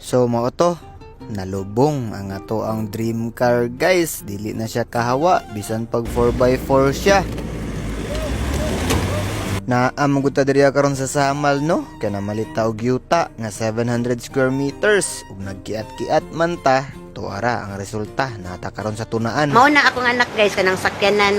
So mao to, nalubong ang ato ang dream car guys. Dili na siya kahawa bisan pag 4x4 siya. Naamang ta diri karon sa Samal no, kay namalita og yuta nga 700 square meters ug nagkiat-kiat man ta. Tuara ang resulta nata karon sa tunaan. Mao na akong anak guys kanang sakyanan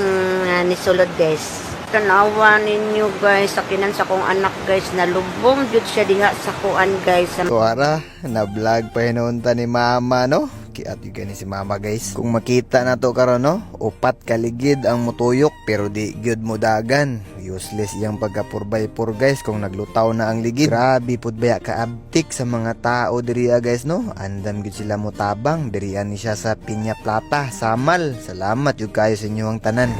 ni sulod guys. Tanawa ninyo guys, sakyanan sa akong anak guys, nalubong jud siya diha sa kuan guys. Tuara na vlog pa hinunta ni mama no. Kiat yung gani si mama guys. Kung makita na to karon no, upat kaligid ang mutuyok pero di gyud mo dagan. Useless iyang pagka 4x4 guys kung naglutaw na ang ligid. Grabe pud baya kaabtik sa mga tao diriya guys no. Andam gyud sila motabang diriya ni siya sa Piña Plata, Samal. Salamat jud kayo sa inyong tanan.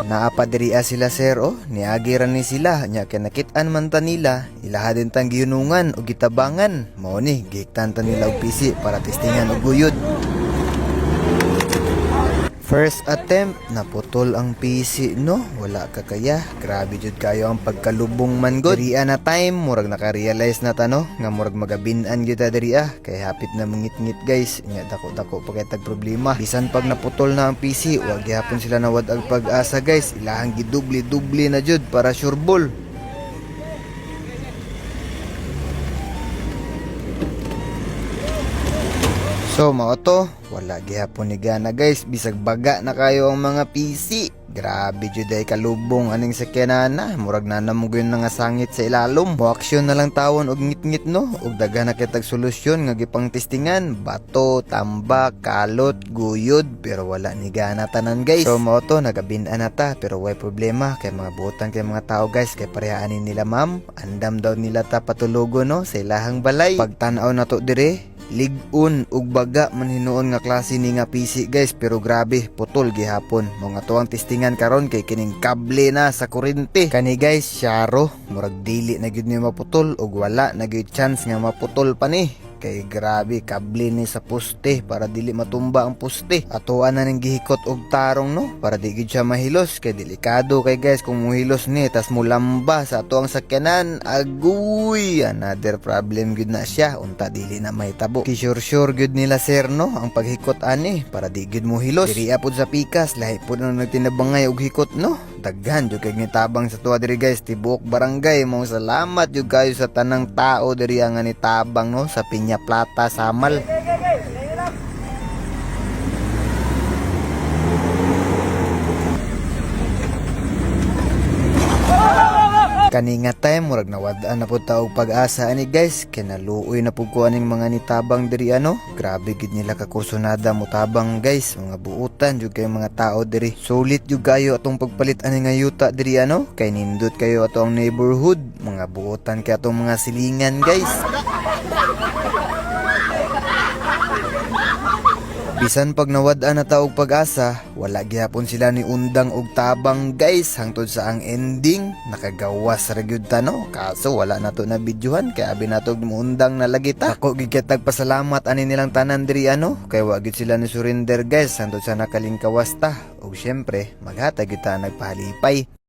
Naapa diriya sila sir oh, niagiran ni sila nya kay nakit-an man ta nila, ilaha din tang gihunungan o gitabangan. Mao ni giktan ta nila og PC para testingan og guyod. First attempt, naputol ang PC no, wala ka kaya. Grabe jud kayo ang pagkalubong man god. Diriya na time, murag naka-realize na ta no, nga murag magabin-an gyud ta diriya. Kay hapit na mangit-ngit guys, nya dako-dako pa kay tag problema. Bisan pag naputol na ang PC, wag gyapon sila nawad ang pag-asa guys. Ilahang gidubli-dubli na jud para sure ball. So mao to, wala gihapon ni gana guys, bisag baga na kayo ang mga PC. Grabe jud ay kalubong aning sakyanana, murag nanamugon na nga sangit sa ilalom. Mo aksyon na lang tawon og ngit-ngit no, og daghan na kitag solusyon nga gipang testingan, bato, tambak, kalot, guyod, pero wala ni gana tanan guys. So mao to, nagabin-an na ta pero way problema kay mga buotan kay mga tao guys, kay parehaanin nila ma'am, andam daw nila ta patulugo no sa ilahang balay. Pagtan-aw na to dire, ligun ug baga man hinuon nga klase ni nga PC guys, pero grabe putol gihapon. Mga tuwang testingan karon kay kining kable na sa kuryente. Kani guys syaro, murag dili na gyud ni maputol ug wala na gyud chance nga maputol pa ni. Kay grabe kable ni sa poste para dili matumba ang poste. Atoan na ning gihikot og tarong no para di gyud siya mahilos, kay delikado kay guys kung mohilos ni tas mulamba sa ato ang sakyanan. Aguy, another problem gyud na siya, unta dili na mahitabo. Ki sure gyud nila sir no ang paghikot ani para di gyud mohilos. Diri apod sa pikas lahi pud nang nagtinabangay og hikot no. Daghan jud kay nitabang sa tuwa diri guys, tibuok barangay. Mong salamat jud kayo sa tanang tao diri nga nitabang no sa Piña Plata, Samal. Kani nga time murag nawad-an na pud ta og pag-asa ani guys, kay naluoy na pud ko aning mga nitabang diri ano. Grabe gid nila ka kursonada motabang guys, mga buutan jud kay mga tao diri. Sulit jud kayo atong pagpalit ani nga yuta diri ano, kay nindot kayo ato ang neighborhood, mga buutan kay atong mga silingan guys. Bisan pag nawad-an na ta og pag-asa, wala gihapon sila ni undang og tabang guys, hangtod sa ang ending nakagawas ra gyud ta no. Kaso wala na to na videohan kay abi na to muundang na lagi ta. Ako gid kitag pasalamat ani nilang tanan diri ano, kay wa gid sila ni surrender guys hangtod sa nakalingkawas ta. Og syempre maghatag gyud ta nagpahalipay.